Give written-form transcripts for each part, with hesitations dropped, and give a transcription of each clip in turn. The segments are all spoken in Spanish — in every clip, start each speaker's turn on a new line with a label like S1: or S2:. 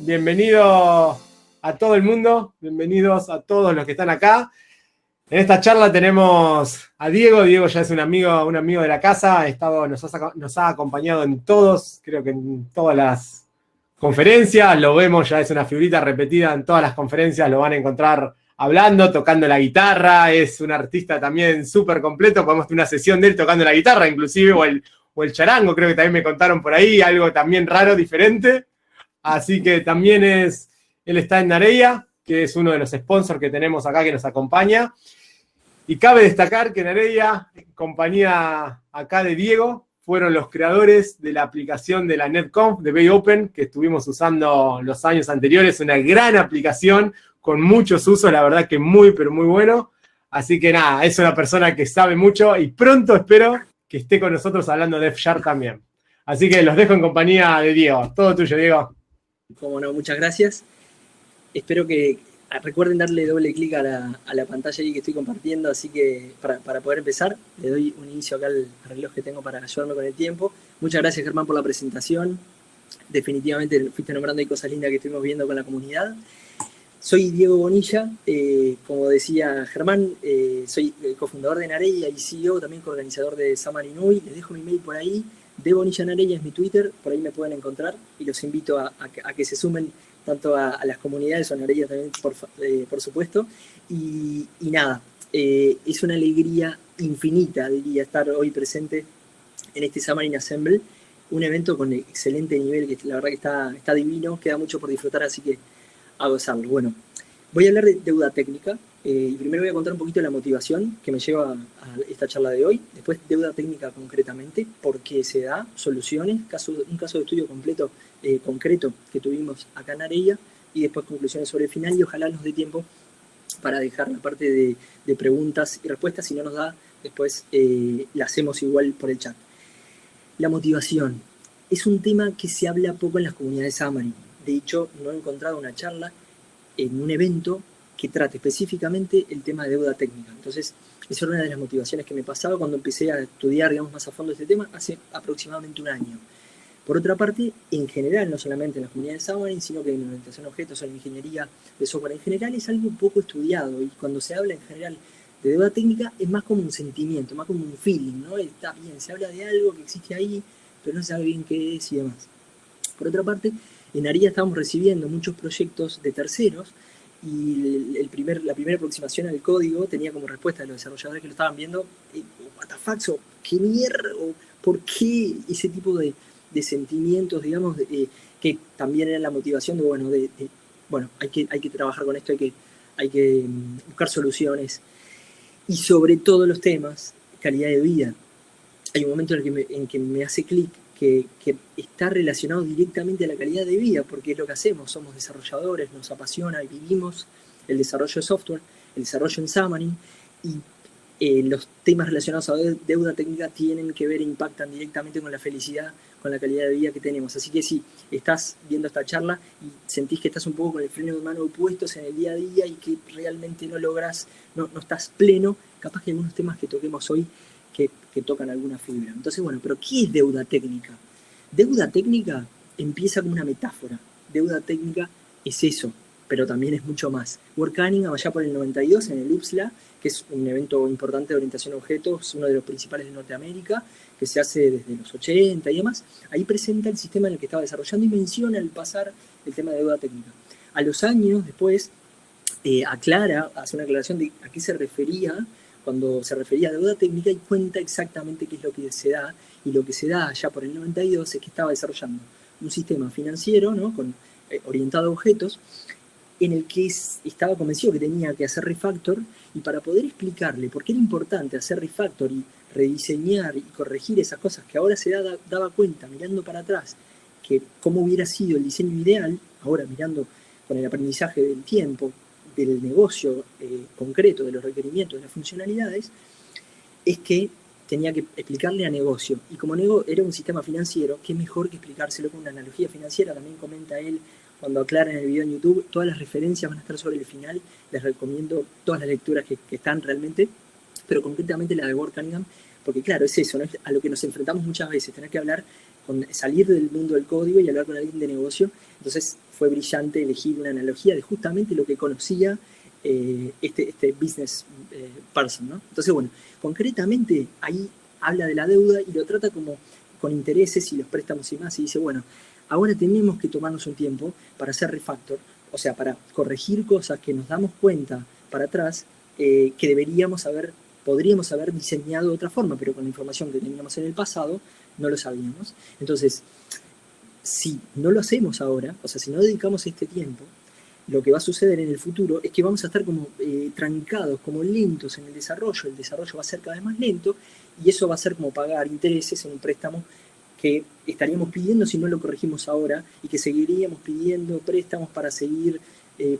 S1: bienvenido a todo el mundo, bienvenidos a todos los que están acá. En esta charla tenemos a Diego. Diego ya es un amigo de la casa, nos ha acompañado en todos, creo que en todas las conferencias, lo vemos, ya es una figurita repetida en todas las conferencias, lo van a encontrar hablando, tocando la guitarra, es un artista también súper completo, podemos tener una sesión de él tocando la guitarra inclusive, o el charango, creo que también me contaron por ahí, algo también raro, diferente. Así que también él está en Nareia, que es uno de los sponsors que tenemos acá que nos acompaña. Y cabe destacar que Nareia, compañía acá de Diego, fueron los creadores de la aplicación de la NetConf de Bay Open, que estuvimos usando los años anteriores, una gran aplicación con muchos usos, la verdad que muy, pero muy bueno. Así que nada, es una persona que sabe mucho y pronto espero que esté con nosotros hablando de F# también. Así que los dejo en compañía de Diego. Todo tuyo, Diego.
S2: Como no, muchas gracias. Espero que recuerden darle doble clic a la pantalla ahí que estoy compartiendo, así que para poder empezar, le doy un inicio acá al reloj que tengo para ayudarme con el tiempo. Muchas gracias, Germán, por la presentación. Definitivamente fuiste nombrando ahí cosas lindas que estuvimos viendo con la comunidad. Soy Diego Bonilla, como decía Germán, soy cofundador de Nareia y CEO, también coorganizador de Xamarin UI. Les dejo mi mail por ahí. De Bonilla Nareia es mi Twitter, por ahí me pueden encontrar y los invito a que se sumen tanto a las comunidades o a Nareia también, por supuesto. Y nada, es una alegría infinita, diría, estar hoy presente en este Xamarin Assemble, un evento con excelente nivel, que la verdad que está divino, queda mucho por disfrutar, así que a gozarlo. Bueno, voy a hablar de deuda técnica. Y primero voy a contar un poquito de la motivación que me lleva a esta charla de hoy. Después, deuda técnica concretamente, por qué se da, soluciones, un caso de estudio concreto que tuvimos acá en Nareia, y después conclusiones sobre el final, y ojalá nos dé tiempo para dejar la parte de preguntas y respuestas. Si no nos da, después la hacemos igual por el chat. La motivación es un tema que se habla poco en las comunidades Xamarin. De hecho, no he encontrado una charla en un evento que trate específicamente el tema de deuda técnica. Entonces, esa era una de las motivaciones que me pasaba cuando empecé a estudiar, digamos, más a fondo este tema hace aproximadamente un año. Por otra parte, en general, no solamente en las comunidades Xamarin, sino que en orientación a objetos o en ingeniería de software en general, es algo poco estudiado, y cuando se habla en general de deuda técnica es más como un sentimiento, más como un feeling, ¿no? Está bien, se habla de algo que existe ahí, pero no se sabe bien qué es y demás. Por otra parte, en Nareia estábamos recibiendo muchos proyectos de terceros, y la primera aproximación al código tenía como respuesta de los desarrolladores que lo estaban viendo, what the fuck, o qué mierda, o por qué, ese tipo de sentimientos, digamos, que también era la motivación de, bueno, hay que trabajar con esto, hay que buscar soluciones, y sobre todos los temas, calidad de vida. Hay un momento en que me hace clic que está relacionado directamente a la calidad de vida, porque es lo que hacemos, somos desarrolladores, nos apasiona y vivimos el desarrollo de software, el desarrollo en Xamarin, y los temas relacionados a deuda técnica tienen que ver e impactan directamente con la felicidad, con la calidad de vida que tenemos. Así que si estás viendo esta charla y sentís que estás un poco con el freno de mano puestos en el día a día y que realmente no lográs, no estás pleno, capaz que algunos temas que toquemos hoy que tocan alguna fibra. Entonces, bueno, ¿pero qué es deuda técnica? Deuda técnica empieza como una metáfora. Deuda técnica es eso, pero también es mucho más. World Cunningham, allá por el 92, en el UPSLA, que es un evento importante de orientación a objetos, uno de los principales de Norteamérica, que se hace desde los 80 y demás, ahí presenta el sistema en el que estaba desarrollando y menciona al pasar el tema de deuda técnica. A los años después, hace una aclaración de a qué se refería cuando se refería a deuda técnica, y cuenta exactamente qué es lo que se da, y lo que se da allá por el 92 es que estaba desarrollando un sistema financiero, ¿no? Orientado a objetos, en el que estaba convencido que tenía que hacer refactor, y para poder explicarle por qué era importante hacer refactor y rediseñar y corregir esas cosas que ahora se daba cuenta mirando para atrás, que cómo hubiera sido el diseño ideal, ahora mirando con el aprendizaje del tiempo, del negocio concreto, de los requerimientos, de las funcionalidades, es que tenía que explicarle a negocio. Y como era un sistema financiero, qué mejor que explicárselo con una analogía financiera. También comenta él cuando aclara en el video en YouTube. Todas las referencias van a estar sobre el final. Les recomiendo todas las lecturas que están realmente, pero concretamente la de World Cunningham, porque claro, es eso, ¿no? Es a lo que nos enfrentamos muchas veces, tener que hablar con salir del mundo del código y hablar con alguien de negocio. Entonces fue brillante elegir una analogía de justamente lo que conocía este business person, ¿no? Entonces, bueno, concretamente ahí habla de la deuda y lo trata como con intereses y los préstamos y más, y dice, bueno, ahora tenemos que tomarnos un tiempo para hacer refactor, o sea, para corregir cosas que nos damos cuenta para atrás que podríamos haber diseñado de otra forma, pero con la información que teníamos en el pasado no lo sabíamos. Entonces, si no lo hacemos ahora, o sea, si no dedicamos este tiempo, lo que va a suceder en el futuro es que vamos a estar como trancados, como lentos en el desarrollo va a ser cada vez más lento y eso va a ser como pagar intereses en un préstamo que estaríamos pidiendo si no lo corregimos ahora y que seguiríamos pidiendo préstamos para seguir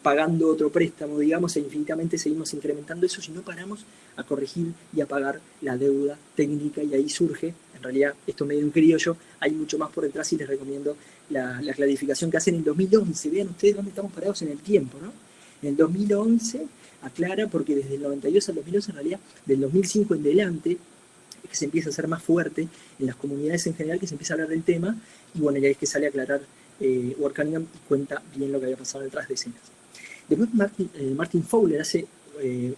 S2: pagando otro préstamo, digamos, e infinitamente seguimos incrementando eso si no paramos a corregir y a pagar la deuda técnica y ahí surge, en realidad esto medio en criollo, hay mucho más por detrás y les recomiendo la clarificación que hacen en el 2011. Vean ustedes dónde estamos parados en el tiempo, ¿no? En el 2011 aclara, porque desde el 92 al 2011, en realidad, del 2005 en delante, es que se empieza a hacer más fuerte en las comunidades en general, que se empieza a hablar del tema, y bueno, ya es que sale a aclarar Ward Cunningham y cuenta bien lo que había pasado detrás de escenas. Después Martin Fowler hace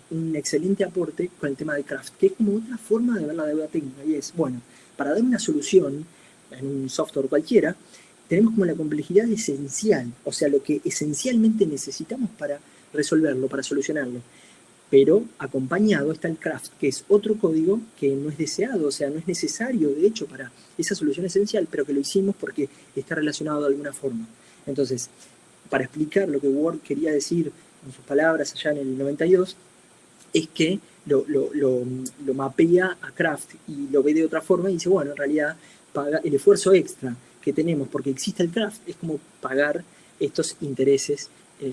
S2: un excelente aporte con el tema de Kraft, que es como otra forma de ver la deuda técnica, y es, bueno, para dar una solución en un software cualquiera, tenemos como la complejidad esencial, o sea, lo que esencialmente necesitamos para resolverlo, para solucionarlo. Pero acompañado está el craft, que es otro código que no es deseado, o sea, no es necesario, de hecho, para esa solución esencial, pero que lo hicimos porque está relacionado de alguna forma. Entonces, para explicar lo que Ward quería decir con sus palabras allá en el 92, es que lo mapea a Kraft y lo ve de otra forma y dice, bueno, en realidad paga el esfuerzo extra que tenemos porque existe el Kraft es como pagar estos intereses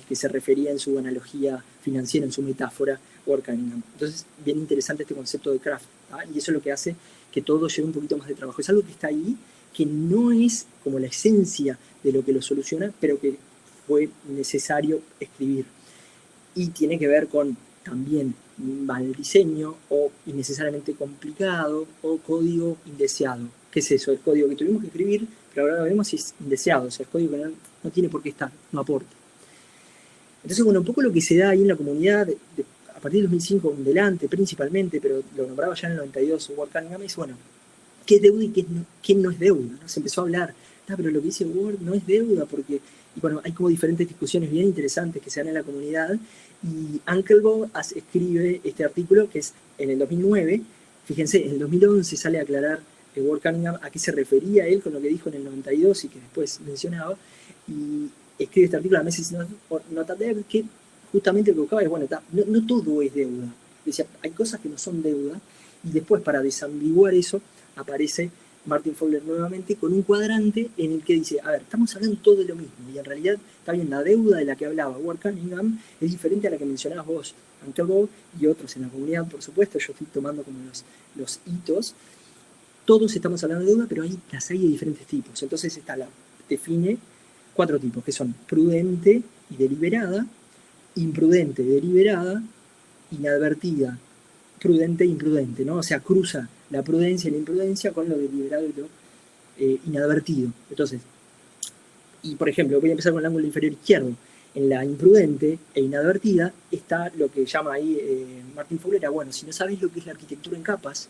S2: que se refería en su analogía financiera, en su metáfora, Ward Cunningham. Entonces, bien interesante este concepto de Kraft, ¿tá? Y eso es lo que hace que todo lleve un poquito más de trabajo. Es algo que está ahí, que no es como la esencia de lo que lo soluciona, pero que fue necesario escribir. Y tiene que ver con también mal diseño o innecesariamente complicado o código indeseado. ¿Qué es eso? Es código que tuvimos que escribir, pero ahora veremos si es indeseado, o sea, es código que no tiene por qué estar, no aporta. Entonces, bueno, un poco lo que se da ahí en la comunidad, a partir del 2005 en delante principalmente, pero lo nombraba ya en el 92 Ward Cunningham, es, bueno, ¿qué es deuda y qué no es deuda? ¿No? Se empezó a hablar, pero lo que dice Ward no es deuda, porque, y bueno, hay como diferentes discusiones bien interesantes que se dan en la comunidad, y Ankelbo escribe este artículo que es en el 2009, fíjense, en el 2011 sale a aclarar Ward Cunningham a qué se refería él con lo que dijo en el 92 y que después mencionaba, y escribe este artículo, a veces nota de que justamente lo que buscaba es, bueno, no todo es deuda. Decía, hay cosas que no son deuda, y después para desambiguar eso aparece Martin Fowler nuevamente con un cuadrante en el que dice, a ver, estamos hablando todo de lo mismo, y en realidad, está bien, la deuda de la que hablaba Ward Cunningham es diferente a la que mencionabas vos, Ankelbo y otros en la comunidad, por supuesto, yo estoy tomando como los hitos. Todos estamos hablando de deuda, pero las hay de diferentes tipos. Entonces define 4 tipos, que son prudente y deliberada, imprudente, deliberada, inadvertida, prudente e imprudente, ¿no? O sea, cruza la prudencia y la imprudencia con lo deliberado y lo inadvertido. Entonces, y por ejemplo, voy a empezar con el ángulo inferior izquierdo. En la imprudente e inadvertida está lo que llama ahí Martin Fowler, bueno, si no sabes lo que es la arquitectura en capas,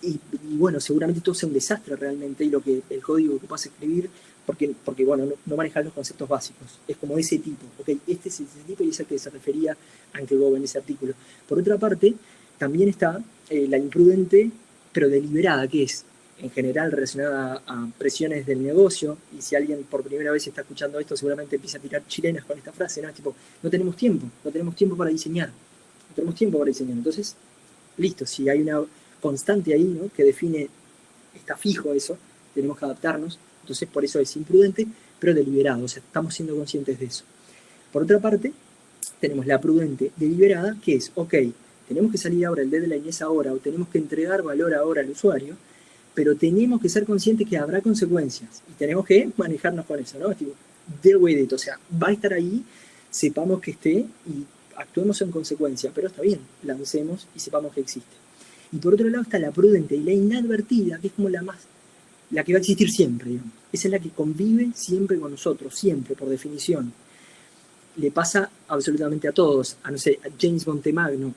S2: y bueno, seguramente todo sea un desastre realmente, y el código que vas a escribir, porque bueno, no manejas los conceptos básicos. Es como ese tipo, ¿ok? Este es ese tipo y es el que se refería Ankelbo en ese artículo. Por otra parte, también está la imprudente, pero deliberada, que es en general relacionada a presiones del negocio, y si alguien por primera vez está escuchando esto, seguramente empieza a tirar chilenas con esta frase, ¿no? Es tipo, no tenemos tiempo para diseñar, no tenemos tiempo para diseñar. Entonces, listo, si hay una constante ahí, ¿no? Que define, está fijo eso, tenemos que adaptarnos, entonces por eso es imprudente, pero deliberado, o sea, estamos siendo conscientes de eso. Por otra parte, tenemos la prudente deliberada, que es, ok, tenemos que salir ahora, el deadline es ahora, o tenemos que entregar valor ahora al usuario, pero tenemos que ser conscientes que habrá consecuencias, y tenemos que manejarnos con eso, ¿no? Es tipo, deal with it, o sea, va a estar ahí, sepamos que esté, y actuemos en consecuencia, pero está bien, lancemos y sepamos que existe. Y por otro lado está la prudente y la inadvertida, que es como la más la que va a existir siempre, digamos. Esa es la que convive siempre con nosotros, siempre, por definición. Le pasa absolutamente a todos. A, no sé, a James Montemagno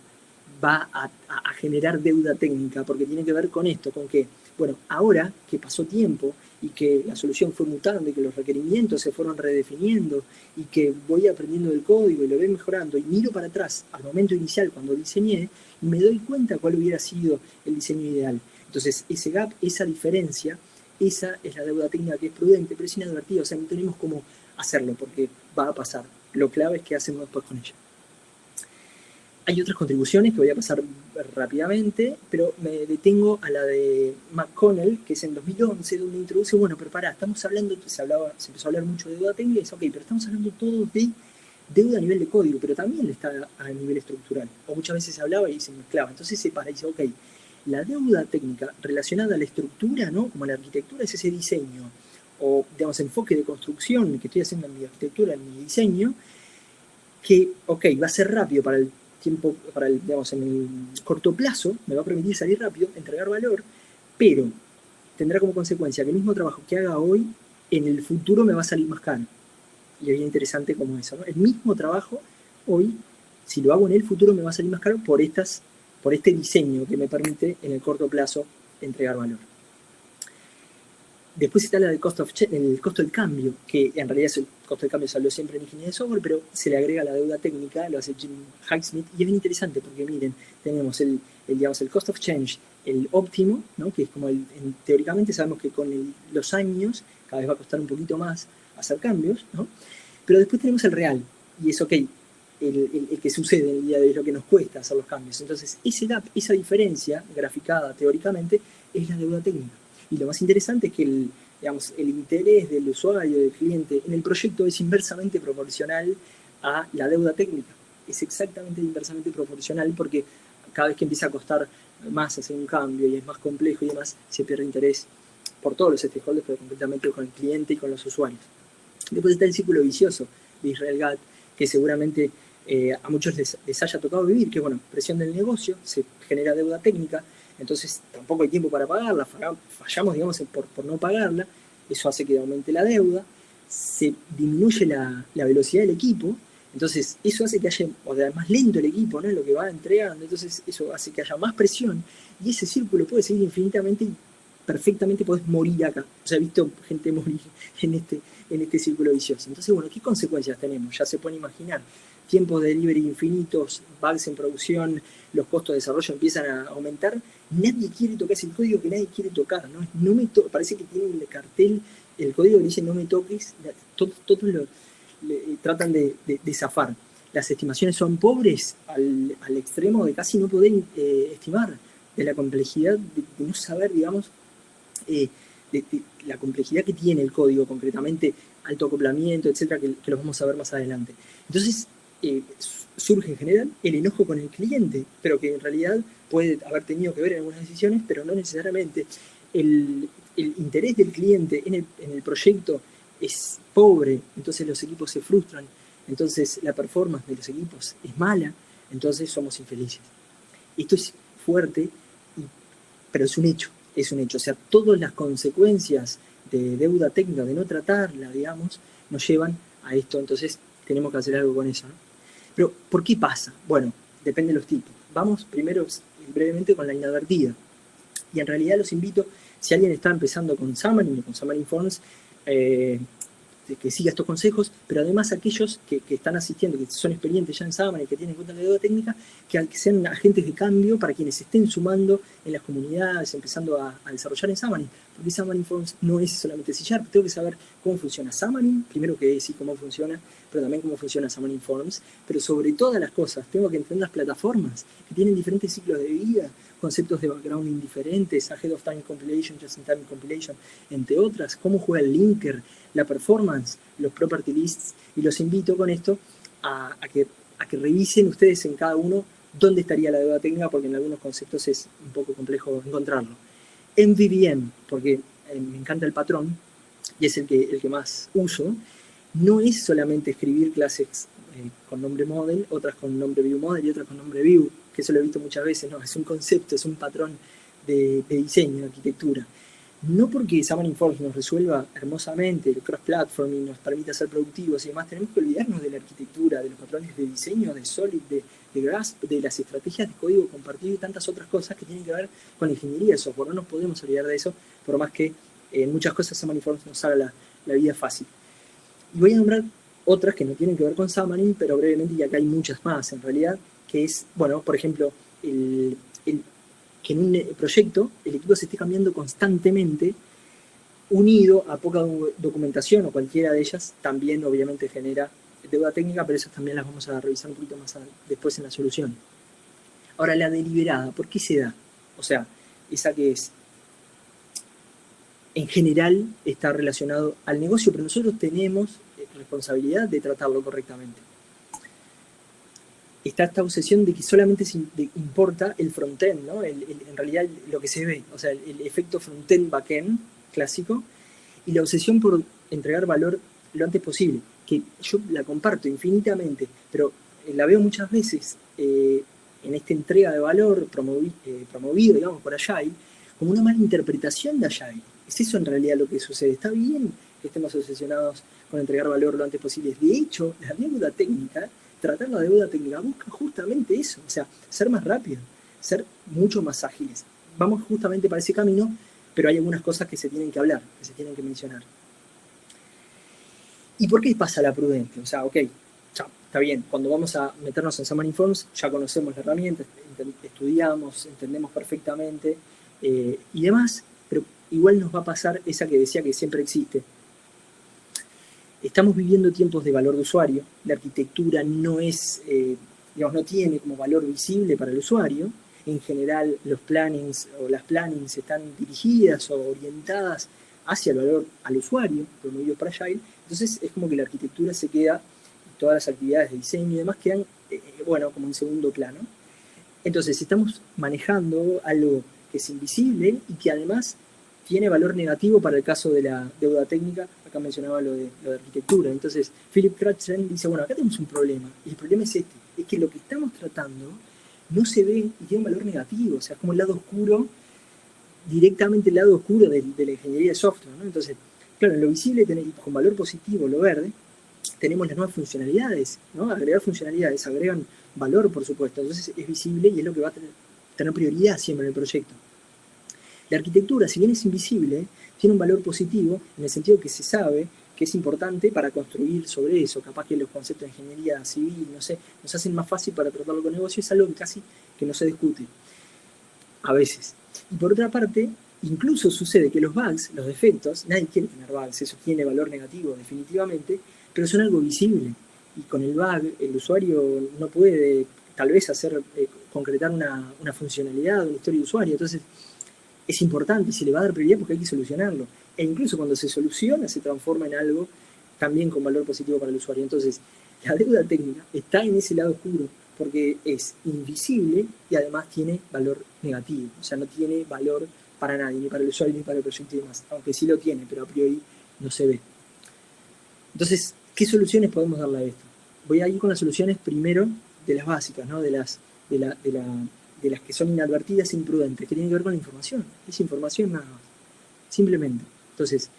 S2: va a generar deuda técnica, porque tiene que ver con esto, con que, bueno, ahora que pasó tiempo y que la solución fue mutando y que los requerimientos se fueron redefiniendo y que voy aprendiendo del código y lo voy mejorando y miro para atrás al momento inicial cuando diseñé y me doy cuenta cuál hubiera sido el diseño ideal. Entonces, ese gap, esa diferencia, esa es la deuda técnica que es prudente, pero es inadvertida, o sea, no tenemos cómo hacerlo porque va a pasar. Lo clave es qué hacemos después con ella. Hay otras contribuciones que voy a pasar rápidamente, pero me detengo a la de McConnell, que es en 2011, donde introduce, bueno, pero pará, estamos hablando, se empezó a hablar mucho de deuda técnica, y dice, ok, pero estamos hablando todos de deuda a nivel de código, pero también está a nivel estructural. O muchas veces se hablaba y se mezclaba. Entonces se para y dice, ok, la deuda técnica relacionada a la estructura, ¿no? Como la arquitectura es ese diseño, o digamos, enfoque de construcción que estoy haciendo en mi arquitectura, en mi diseño, que, ok, va a ser rápido para el tiempo, digamos, en el corto plazo, me va a permitir salir rápido, entregar valor, pero tendrá como consecuencia que el mismo trabajo que haga hoy, en el futuro me va a salir más caro. Y es bien interesante como eso, ¿no? El mismo trabajo hoy, si lo hago en el futuro, me va a salir más caro por este diseño que me permite en el corto plazo entregar valor. Después está la del el costo del cambio, que en realidad el costo del cambio se habló siempre en ingeniería de software, pero se le agrega la deuda técnica, lo hace Jim Highsmith, y es bien interesante porque miren, tenemos digamos, el cost of change, el óptimo, ¿no? Que es como teóricamente sabemos que con los años cada vez va a costar un poquito más hacer cambios, ¿no? Pero después tenemos el real, y es ok, el que sucede en el día de hoy, lo que nos cuesta hacer los cambios. Entonces, ese gap, esa diferencia graficada teóricamente, es la deuda técnica. Y lo más interesante es que el interés del usuario, del cliente, en el proyecto es inversamente proporcional a la deuda técnica. Es exactamente inversamente proporcional porque cada vez que empieza a costar más hacer un cambio y es más complejo y demás, se pierde interés por todos los stakeholders, pero completamente con el cliente y con los usuarios. Después está el círculo vicioso de Israel Gat, que seguramente a muchos les haya tocado vivir, que bueno, presión del negocio, se genera deuda técnica, entonces tampoco hay tiempo para pagarla, fallamos, digamos, por no pagarla, eso hace que aumente la deuda, se disminuye la velocidad del equipo, entonces eso hace que haya, o sea, más lento el equipo, ¿no? Lo que va entregando, entonces eso hace que haya más presión, y ese círculo puede seguir infinitamente y perfectamente podés morir acá. O sea, he visto gente morir en este círculo vicioso. Entonces, bueno, ¿qué consecuencias tenemos? Ya se pueden imaginar. Tiempos de delivery infinitos, bugs en producción, los costos de desarrollo empiezan a aumentar. Nadie quiere tocar, es el código que nadie quiere tocar, ¿no? Parece que tiene un cartel, el código que dice no me toques, todos tratan de zafar. Las estimaciones son pobres al extremo de casi no poder estimar, de la complejidad de no saber, digamos, de la complejidad que tiene el código concretamente, alto acoplamiento, etcétera, que lo vamos a ver más adelante. Entonces, surge en general el enojo con el cliente, pero que en realidad puede haber tenido que ver en algunas decisiones, pero no necesariamente. El interés del cliente en el proyecto es pobre, entonces los equipos se frustran, entonces la performance de los equipos es mala, entonces somos infelices. Esto es fuerte, pero es un hecho. O sea, todas las consecuencias de deuda técnica, de no tratarla, digamos, nos llevan a esto. Entonces, tenemos que hacer algo con eso, ¿no? Pero, ¿por qué pasa? Bueno, depende de los tipos. Vamos primero, brevemente, con la inadvertida. Y en realidad los invito, si alguien está empezando con Xamarin o con Xamarin Forms, que siga estos consejos, pero además aquellos que están asistiendo, que son experientes ya en Xamarin, que tienen en cuenta la deuda técnica, que sean agentes de cambio para quienes estén sumando en las comunidades, empezando a desarrollar en Xamarin, porque Xamarin Forms no es solamente C#, tengo que saber cómo funciona Xamarin, primero que decir cómo funciona, pero también cómo funciona Xamarin Forms, pero sobre todas las cosas, tengo que entender las plataformas que tienen diferentes ciclos de vida, conceptos de backgrounding diferentes, Ahead of Time Compilation, Just in Time Compilation, entre otras, cómo juega el linker, la performance, los property lists, y los invito con esto a que revisen ustedes en cada uno dónde estaría la deuda técnica, porque en algunos conceptos es un poco complejo encontrarlo. MVVM, porque me encanta el patrón, y es el que más uso, no es solamente escribir clases con nombre model, otras con nombre view model y otras con nombre view, que eso lo he visto muchas veces, no, es un concepto, es un patrón de diseño, de arquitectura. no porque Xamarin Forms nos resuelva hermosamente el cross-platform y nos permita ser productivos y demás, tenemos que olvidarnos de la arquitectura, de los patrones de diseño, de Solid, de Grasp, de las estrategias de código compartido y tantas otras cosas que tienen que ver con la ingeniería de software. No nos podemos olvidar de eso, por más que en muchas cosas Xamarin Forms nos haga la vida fácil. Y voy a nombrar otras que no tienen que ver con Xamarin, pero brevemente, y acá hay muchas más en realidad, que es, bueno, por ejemplo, que en un proyecto el equipo se esté cambiando constantemente, unido a poca documentación o cualquiera de ellas, también obviamente genera deuda técnica, pero esas también las vamos a revisar un poquito más después en la solución. Ahora, la deliberada, ¿por qué se da? O sea, esa que es, en general, está relacionado al negocio, pero nosotros tenemos responsabilidad de tratarlo correctamente. Está esta obsesión de que solamente importa el frontend, ¿no? En realidad lo que se ve, o sea, el efecto frontend-backend clásico, y la obsesión por entregar valor lo antes posible, que yo la comparto infinitamente, pero la veo muchas veces en esta entrega de valor promovido, digamos, por Agile, como una mala interpretación de Agile. Es eso en realidad lo que sucede. Está bien que estemos obsesionados con entregar valor lo antes posible. De hecho, la deuda técnica, tratar la deuda técnica busca justamente eso, o sea, ser más rápido, ser mucho más ágiles. Vamos justamente para ese camino, pero hay algunas cosas que se tienen que hablar, que se tienen que mencionar. ¿Y por qué pasa la prudencia? O sea, ok, ya, está bien, cuando vamos a meternos en Xamarin Forms ya conocemos la herramienta, estudiamos, entendemos perfectamente y demás, pero igual nos va a pasar esa que decía que siempre existe. Estamos viviendo tiempos de valor de usuario, la arquitectura no es, digamos, no tiene como valor visible para el usuario. En general, los plannings o las plannings están dirigidas o orientadas hacia el valor al usuario, promovidos para Agile. Entonces, es como que la arquitectura se queda, todas las actividades de diseño y demás quedan, bueno, como en segundo plano. Entonces, estamos manejando algo que es invisible y que además tiene valor negativo para el caso de la deuda técnica. Acá mencionaba lo de arquitectura. Entonces, Philip Cratchit dice, bueno, acá tenemos un problema. Y el problema es este, es que lo que estamos tratando no se ve y tiene un valor negativo. O sea, es como el lado oscuro, directamente el lado oscuro de la ingeniería de software, ¿no? Entonces, claro, en lo visible, con valor positivo, lo verde, tenemos las nuevas funcionalidades, ¿no? Agregar funcionalidades, agregan valor, por supuesto. Entonces, es visible y es lo que va a tener prioridad siempre en el proyecto. La arquitectura, si bien es invisible, tiene un valor positivo en el sentido que se sabe que es importante para construir sobre eso. Capaz que los conceptos de ingeniería civil, no sé, nos hacen más fácil para tratarlo con negocio. Es algo que casi que no se discute. A veces. Y por otra parte, incluso sucede que los bugs, los defectos, nadie quiere tener bugs, eso tiene valor negativo definitivamente, pero son algo visible. Y con el bug, el usuario no puede tal vez concretar una funcionalidad, una historia de usuario. Entonces, es importante y se le va a dar prioridad porque hay que solucionarlo. E incluso cuando se soluciona, se transforma en algo también con valor positivo para el usuario. Entonces, la deuda técnica está en ese lado oscuro porque es invisible y además tiene valor negativo. O sea, no tiene valor para nadie, ni para el usuario, ni para el proyecto y demás. Aunque sí lo tiene, pero a priori no se ve. Entonces, ¿qué soluciones podemos darle a esto? Voy a ir con las soluciones primero de las básicas, ¿no? de las que son inadvertidas e imprudentes, que tienen que ver con la información. Es información nada más, simplemente. Entonces,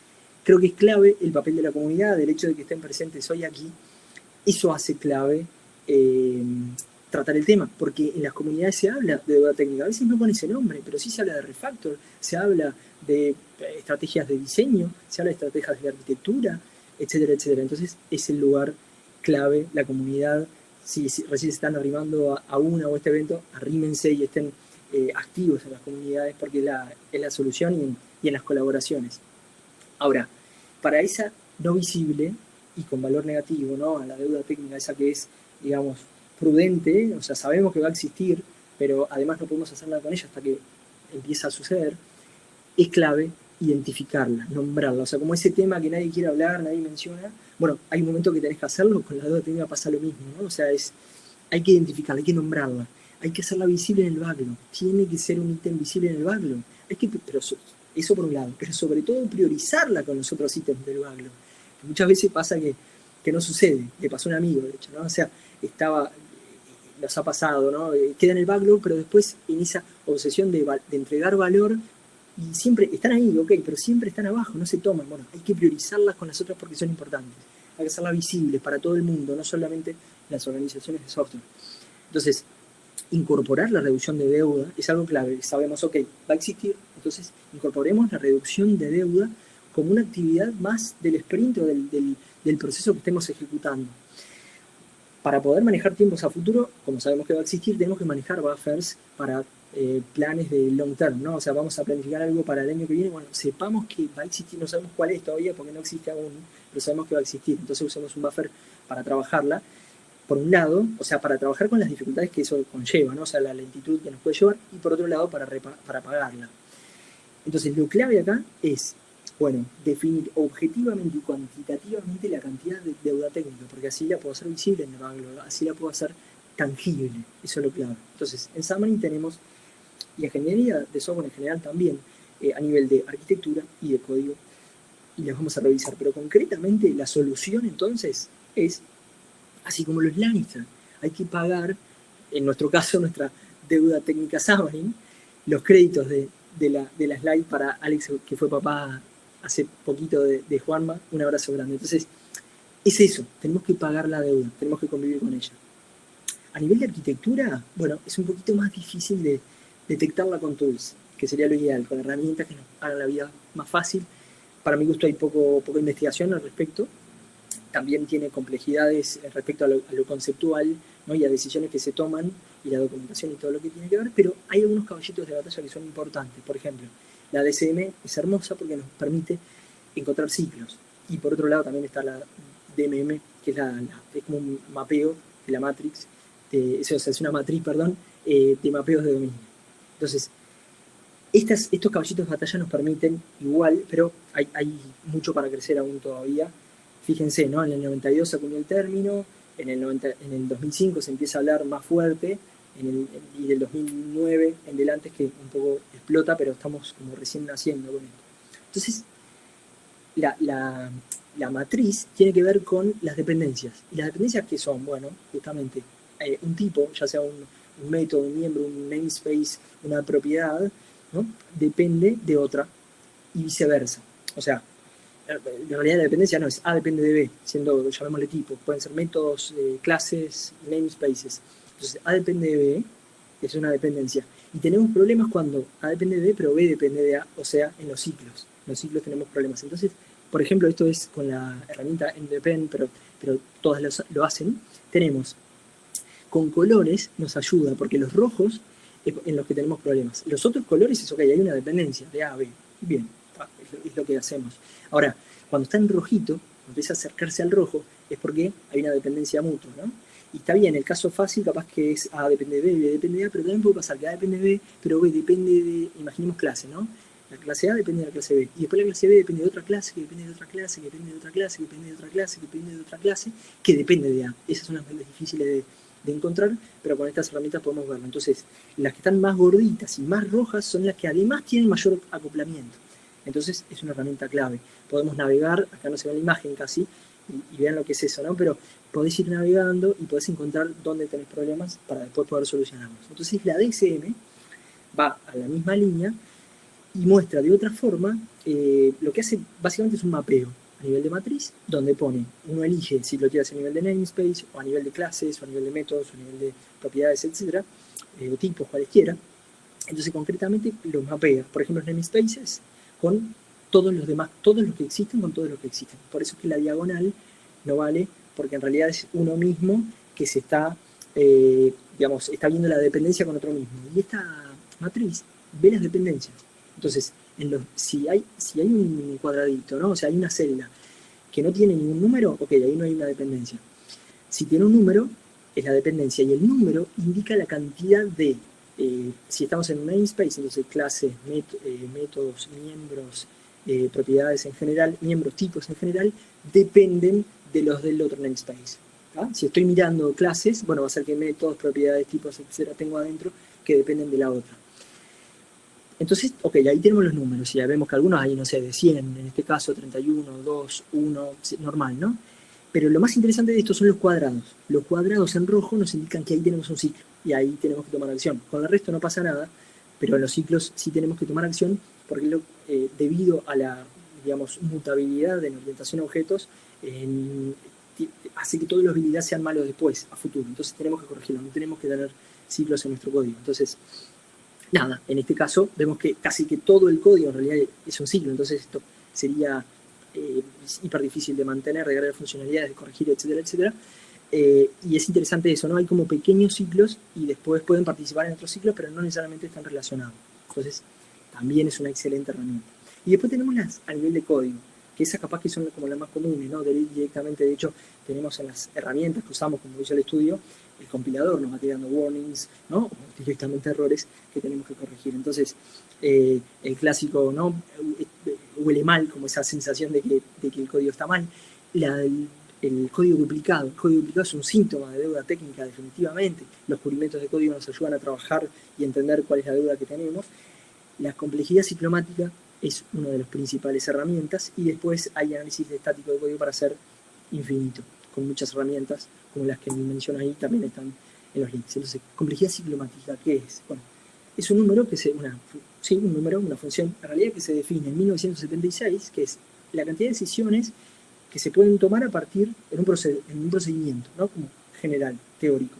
S2: creo que es clave el papel de la comunidad, el hecho de que estén presentes hoy aquí. Eso hace clave tratar el tema, porque en las comunidades se habla de deuda técnica. A veces no pone ese nombre, pero sí se habla de refactor, se habla de estrategias de diseño, se habla de estrategias de arquitectura, etcétera, etcétera. Entonces, es el lugar clave, la comunidad. Si recién se están arrimando a una o este evento, arrímense y estén activos en las comunidades porque es la solución y en las colaboraciones. Ahora, para esa no visible y con valor negativo, ¿no? A la deuda técnica, esa que es, digamos, prudente, o sea, sabemos que va a existir, pero además no podemos hacer nada con ella hasta que empieza a suceder, es clave identificarla, nombrarla. O sea, como ese tema que nadie quiere hablar, nadie menciona, bueno, hay un momento que tenés que hacerlo, con la deuda técnica pasa lo mismo, ¿no? O sea, hay que identificarla, hay que nombrarla, hay que hacerla visible en el backlog, tiene que ser un ítem visible en el backlog. Pero eso por un lado, pero sobre todo priorizarla con los otros ítems del backlog. Muchas veces pasa que no sucede, le pasó a un amigo, de hecho, ¿no? O sea, nos ha pasado, ¿no? Queda en el backlog, pero después en esa obsesión de entregar valor, y siempre están ahí, ok, pero siempre están abajo, no se toman. Bueno, hay que priorizarlas con las otras porque son importantes. Hay que hacerlas visibles para todo el mundo, no solamente las organizaciones de software. Entonces, incorporar la reducción de deuda es algo clave. Sabemos, ok, va a existir, entonces incorporemos la reducción de deuda como una actividad más del sprint o del proceso que estemos ejecutando. Para poder manejar tiempos a futuro, como sabemos que va a existir, tenemos que manejar buffers para planes de long term, ¿no? O sea, vamos a planificar algo para el año que viene, bueno, sepamos que va a existir, no sabemos cuál es todavía porque no existe aún, pero sabemos que va a existir, entonces usemos un buffer para trabajarla, por un lado, o sea, para trabajar con las dificultades que eso conlleva, ¿no? O sea, la lentitud que nos puede llevar, y por otro lado, para pagarla. Entonces, lo clave acá es, bueno, definir objetivamente y cuantitativamente la cantidad de deuda técnica, porque así la puedo hacer visible en el backlog, así la puedo hacer tangible, eso es lo clave. Entonces, en Xamarin tenemos, y en ingeniería de software en general también, a nivel de arquitectura y de código, y las vamos a revisar, pero concretamente la solución entonces es, así como los Lannister, hay que pagar, en nuestro caso, nuestra deuda técnica Xamarin, los créditos de la slide para Alex, que fue papá hace poquito de Juanma, un abrazo grande. Entonces, es eso, tenemos que pagar la deuda, tenemos que convivir con ella. A nivel de arquitectura, bueno, es un poquito más difícil de detectarla con tools, que sería lo ideal, con herramientas que nos hagan la vida más fácil. Para mi gusto hay poca investigación al respecto. También tiene complejidades respecto a lo conceptual, ¿no? Y a decisiones que se toman y la documentación y todo lo que tiene que ver, pero hay algunos caballitos de batalla que son importantes. Por ejemplo, la DCM es hermosa porque nos permite encontrar ciclos. Y por otro lado también está la DMM, que es como un mapeo de la matrix, es una matriz, perdón, de mapeos de dominio. Entonces, estos caballitos de batalla nos permiten igual, pero hay mucho para crecer aún todavía. Fíjense, ¿no? En el 92 se acuñó el término, en el 2005 se empieza a hablar más fuerte, y del 2009 en delante es que un poco explota, pero estamos como recién naciendo con esto. Entonces, la matriz tiene que ver con las dependencias. ¿Y las dependencias qué son? Bueno, justamente un tipo, ya sea un método, un miembro, un namespace, una propiedad, ¿no? Depende de otra y viceversa. O sea, en realidad la dependencia no es A depende de B, siendo, llamémosle tipos, pueden ser métodos, clases, namespaces. Entonces, A depende de B es una dependencia. Y tenemos problemas cuando A depende de B, pero B depende de A, o sea, en los ciclos. En los ciclos tenemos problemas. Entonces, por ejemplo, esto es con la herramienta Independ, pero todas lo hacen. Tenemos, con colores nos ayuda, porque los rojos es en los que tenemos problemas. Los otros colores es ok, hay una dependencia de A a B. Bien, es lo que hacemos. Ahora, cuando está en rojito, empieza a acercarse al rojo, es porque hay una dependencia mutua, ¿no? Y está bien, el caso fácil capaz que es A depende de B, B depende de A, pero también puede pasar que A depende de B, pero B depende de, imaginemos clase, ¿no? La clase A depende de la clase B, y después la clase B depende de otra clase, que depende de otra clase, que depende de otra clase, que depende de otra clase, que depende de otra clase, que depende de A. Esas son las más difíciles de encontrar, pero con estas herramientas podemos verlo. Entonces, las que están más gorditas y más rojas son las que además tienen mayor acoplamiento. Entonces, es una herramienta clave. Podemos navegar, acá no se ve la imagen casi, y vean lo que es eso, ¿no? Pero podés ir navegando y podés encontrar dónde tenés problemas para después poder solucionarlos. Entonces, la DSM va a la misma línea y muestra de otra forma, lo que hace básicamente es un mapeo a nivel de matriz, donde uno elige si lo quiere hacer a nivel de namespace, o a nivel de clases, o a nivel de métodos, o a nivel de propiedades, etcétera, o tipos, cualesquiera. Entonces, concretamente, los mapea, por ejemplo, los namespaces, con todos los demás, todos los que existen con todos los que existen. Por eso es que la diagonal no vale, porque en realidad es uno mismo que se está, está viendo la dependencia con otro mismo. Y esta matriz ve las dependencias. Entonces, si hay un cuadradito, ¿no? O sea, hay una celda que no tiene ningún número, ok, ahí no hay una dependencia. Si tiene un número, es la dependencia, y el número indica la cantidad de, si estamos en un namespace, entonces clases, métodos, miembros, propiedades en general, miembros, tipos en general, dependen de los del otro namespace. ¿Ah? Si estoy mirando clases, bueno, va a ser que métodos, propiedades, tipos, etcétera, tengo adentro que dependen de la otra. Entonces, ok, ahí tenemos los números, y ya vemos que algunos hay, no sé, de 100, en este caso 31, 2, 1, normal, ¿no? Pero lo más interesante de esto son los cuadrados. Los cuadrados en rojo nos indican que ahí tenemos un ciclo, y ahí tenemos que tomar acción. Con el resto no pasa nada, pero en los ciclos sí tenemos que tomar acción porque debido a la, digamos, mutabilidad en orientación a objetos, hace que todas las habilidades sean malos después, a futuro. Entonces tenemos que corregirlo, no tenemos que tener ciclos en nuestro código. Entonces, nada, en este caso vemos que casi que todo el código en realidad es un ciclo, entonces esto sería hiper difícil de mantener, de agregar funcionalidades, de corregir, etcétera, etcétera. Y es interesante eso, ¿no? Hay como pequeños ciclos y después pueden participar en otros ciclos, pero no necesariamente están relacionados. Entonces, también es una excelente herramienta. Y después tenemos las a nivel de código, que esas capaz que son como las más comunes, ¿no? Directamente, de hecho, tenemos en las herramientas que usamos como Visual Studio, el compilador nos va tirando warnings, ¿no? O directamente errores que tenemos que corregir. Entonces, el clásico, ¿no? Huele mal, como esa sensación de que el código está mal. El código duplicado. El código duplicado es un síntoma de deuda técnica, definitivamente. Los cubiertos de código nos ayudan a trabajar y entender cuál es la deuda que tenemos. La complejidad ciclomática es una de las principales herramientas y después hay análisis estático de código para hacer infinito, con muchas herramientas como las que menciono ahí también están en los links. Entonces, complejidad ciclomática, ¿qué es? Bueno, es un número que una función en realidad que se define en 1976, que es la cantidad de decisiones que se pueden tomar a partir en un procedimiento, ¿no? Como general, teórico.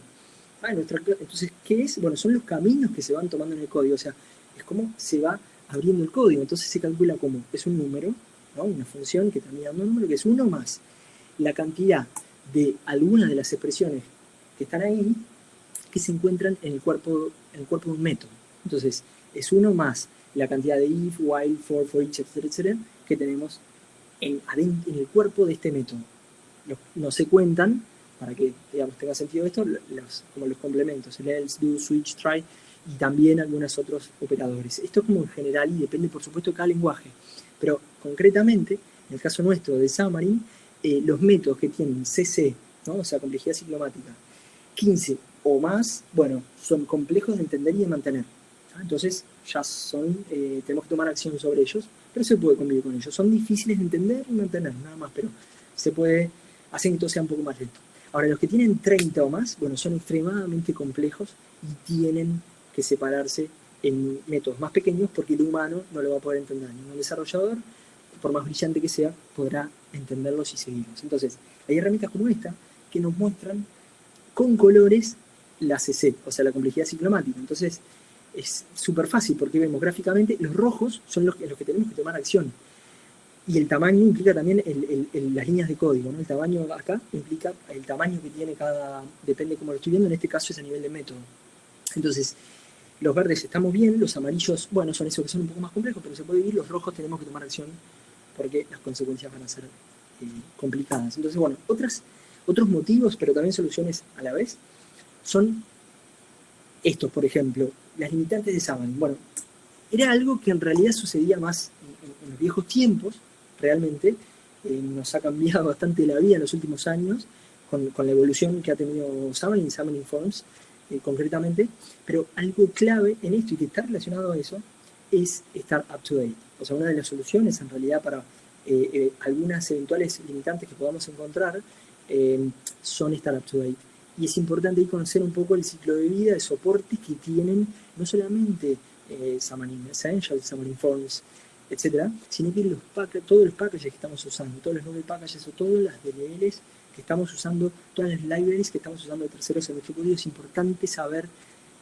S2: Entonces, ¿qué es? Bueno, son los caminos que se van tomando en el código, o sea, es como se va abriendo el código, entonces se calcula como es un número, ¿no? Una función que termina dando un número que es 1 más la cantidad de algunas de las expresiones que están ahí que se encuentran en el cuerpo de un método. Entonces, es 1 más la cantidad de if, while, for each, etcétera, etcétera, que tenemos en el cuerpo de este método. No se cuentan, para que digamos, tenga sentido esto, como los complementos, el else, do, switch, try, y también algunos otros operadores. Esto es como en general y depende, por supuesto, de cada lenguaje. Pero concretamente, en el caso nuestro de Xamarin, los métodos que tienen CC, ¿no? O sea, complejidad ciclomática, 15 o más, bueno, son complejos de entender y de mantener. Entonces, ya tenemos que tomar acción sobre ellos, pero se puede convivir con ellos. Son difíciles de entender y mantener, nada más, pero hacen que todo sea un poco más lento. Ahora, los que tienen 30 o más, bueno, son extremadamente complejos y tienen que separarse en métodos más pequeños porque el humano no lo va a poder entender. Ningún desarrollador, por más brillante que sea, podrá entenderlos y seguirlos. Entonces, hay herramientas como esta que nos muestran con colores la CC, o sea, la complejidad ciclomática. Entonces, es súper fácil porque vemos gráficamente, los rojos son los que tenemos que tomar acción. Y el tamaño implica también las líneas de código, ¿no? El tamaño acá implica el tamaño que tiene depende de cómo lo estoy viendo, en este caso es a nivel de método. Entonces, los verdes estamos bien, los amarillos, bueno, son esos que son un poco más complejos, pero se puede vivir, los rojos tenemos que tomar acción porque las consecuencias van a ser complicadas. Entonces, bueno, otros motivos, pero también soluciones a la vez, son estos, por ejemplo, las limitantes de Xamarin. Bueno, era algo que en realidad sucedía más en los viejos tiempos, realmente. Nos ha cambiado bastante la vida en los últimos años con la evolución que ha tenido Xamarin Forms, concretamente. Pero algo clave en esto y que está relacionado a eso es estar up to date. O sea, una de las soluciones en realidad para algunas eventuales limitantes que podamos encontrar son estar up to date. Y es importante ahí conocer un poco el ciclo de vida de soporte que tienen no solamente Xamarin Essentials, Xamarin Forms, etcétera, sino que todos los packages que estamos usando, todos los nuevos packages o todas las DLLs que estamos usando, todas las libraries que estamos usando de terceros en nuestro código, es importante saber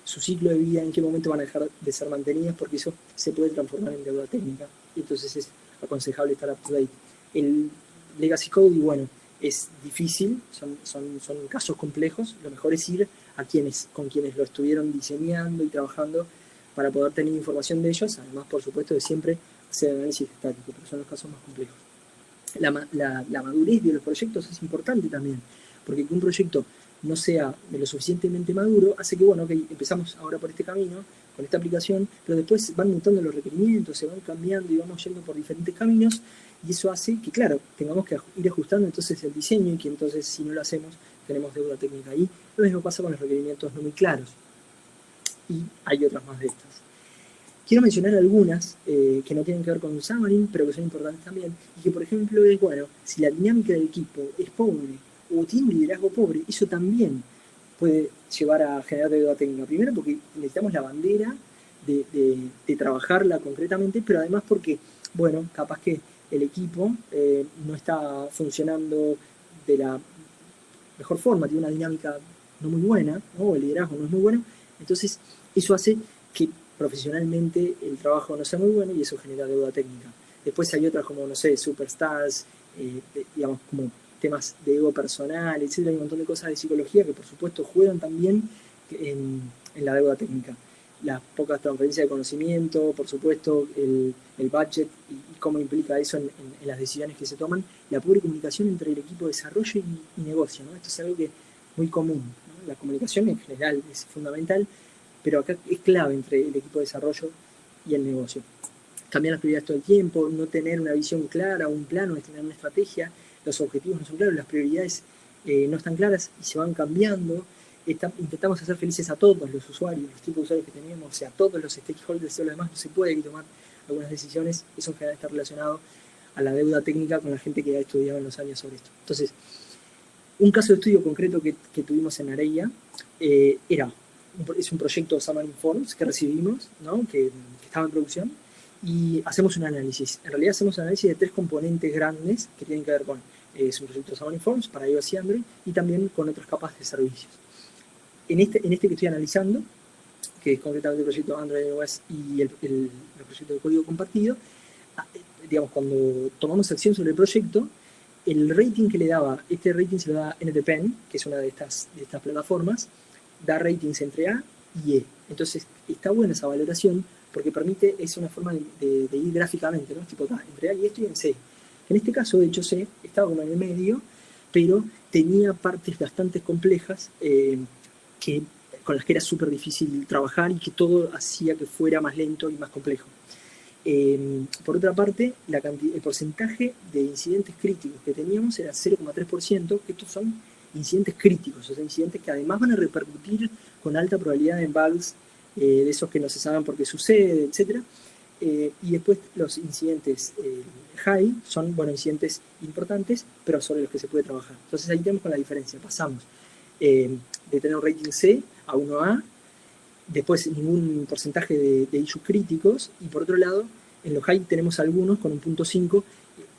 S2: su ciclo de vida, en qué momento van a dejar de ser mantenidas, porque eso se puede transformar en deuda técnica, y entonces es aconsejable estar up to date. El legacy code, y bueno, es difícil, son casos complejos, lo mejor es ir con quienes lo estuvieron diseñando y trabajando para poder tener información de ellos, además, por supuesto, de siempre hacer análisis estático, pero son los casos más complejos. La madurez de los proyectos es importante también, porque que un proyecto no sea de lo suficientemente maduro hace que, bueno, empezamos ahora por este camino, con esta aplicación, pero después van mutando los requerimientos, se van cambiando y vamos yendo por diferentes caminos, y eso hace que, claro, tengamos que ir ajustando entonces el diseño y que entonces, si no lo hacemos, tenemos deuda técnica ahí. Lo mismo pasa con los requerimientos no muy claros. Y hay otras más de estas. Quiero mencionar algunas que no tienen que ver con Xamarin, pero que son importantes también, y que, por ejemplo, es, bueno, si la dinámica del equipo es pobre o tiene un liderazgo pobre, eso también puede llevar a generar deuda técnica. Primero porque necesitamos la bandera de trabajarla concretamente, pero además porque, bueno, capaz que el equipo no está funcionando de la mejor forma, tiene una dinámica no muy buena, ¿no? El liderazgo no es muy bueno, entonces eso hace que profesionalmente el trabajo no sea muy bueno y eso genera deuda técnica. Después hay otras como, no sé, superstars, digamos, como temas de ego personal, etcétera, hay un montón de cosas de psicología que por supuesto juegan también en la deuda técnica. Las pocas transferencias de conocimiento, por supuesto, el budget y cómo implica eso en las decisiones que se toman, la pobre comunicación entre el equipo de desarrollo y negocio, ¿no? Esto es algo que es muy común, ¿no? La comunicación en general es fundamental, pero acá es clave entre el equipo de desarrollo y el negocio. Cambiar las prioridades todo el tiempo, no tener una visión clara, un plano, tener una estrategia, los objetivos no son claros, las prioridades no están claras y se van cambiando. Intentamos hacer felices a todos los usuarios, los tipos de usuarios que tenemos, o sea, a todos los stakeholders y lo demás, no se puede tomar algunas decisiones, eso en general está relacionado a la deuda técnica con la gente que ha estudiado en los años sobre esto. Entonces, un caso de estudio concreto que tuvimos en Areia es un proyecto Summer Informs que recibimos, ¿no? que estaba en producción, y hacemos un análisis. En realidad hacemos un análisis de 3 componentes grandes que tienen que ver con es un proyecto Summer Informs para iOS y Android y también con otras capas de servicios. En este que estoy analizando, que es concretamente el proyecto Android iOS y el proyecto de código compartido, digamos, cuando tomamos acción sobre el proyecto, el rating que le daba, este rating se lo da NTPen, que es una de estas plataformas, da ratings entre A y E. Entonces, está buena esa valoración porque permite, es una forma de ir gráficamente, ¿no? Tipo, entre A y esto y en C. En este caso, de hecho, C estaba como en el medio, pero tenía partes bastante complejas con las que era súper difícil trabajar y que todo hacía que fuera más lento y más complejo. Por otra parte, el porcentaje de incidentes críticos que teníamos era 0,3%, que estos son incidentes críticos, o sea, incidentes que además van a repercutir con alta probabilidad en bugs, de esos que no se saben por qué sucede, etc. Y después los incidentes high son, bueno, incidentes importantes, pero sobre los que se puede trabajar. Entonces ahí tenemos con la diferencia, pasamos de tener un rating C a 1A, después ningún porcentaje de issues críticos, y por otro lado, en los high tenemos algunos con un 0.5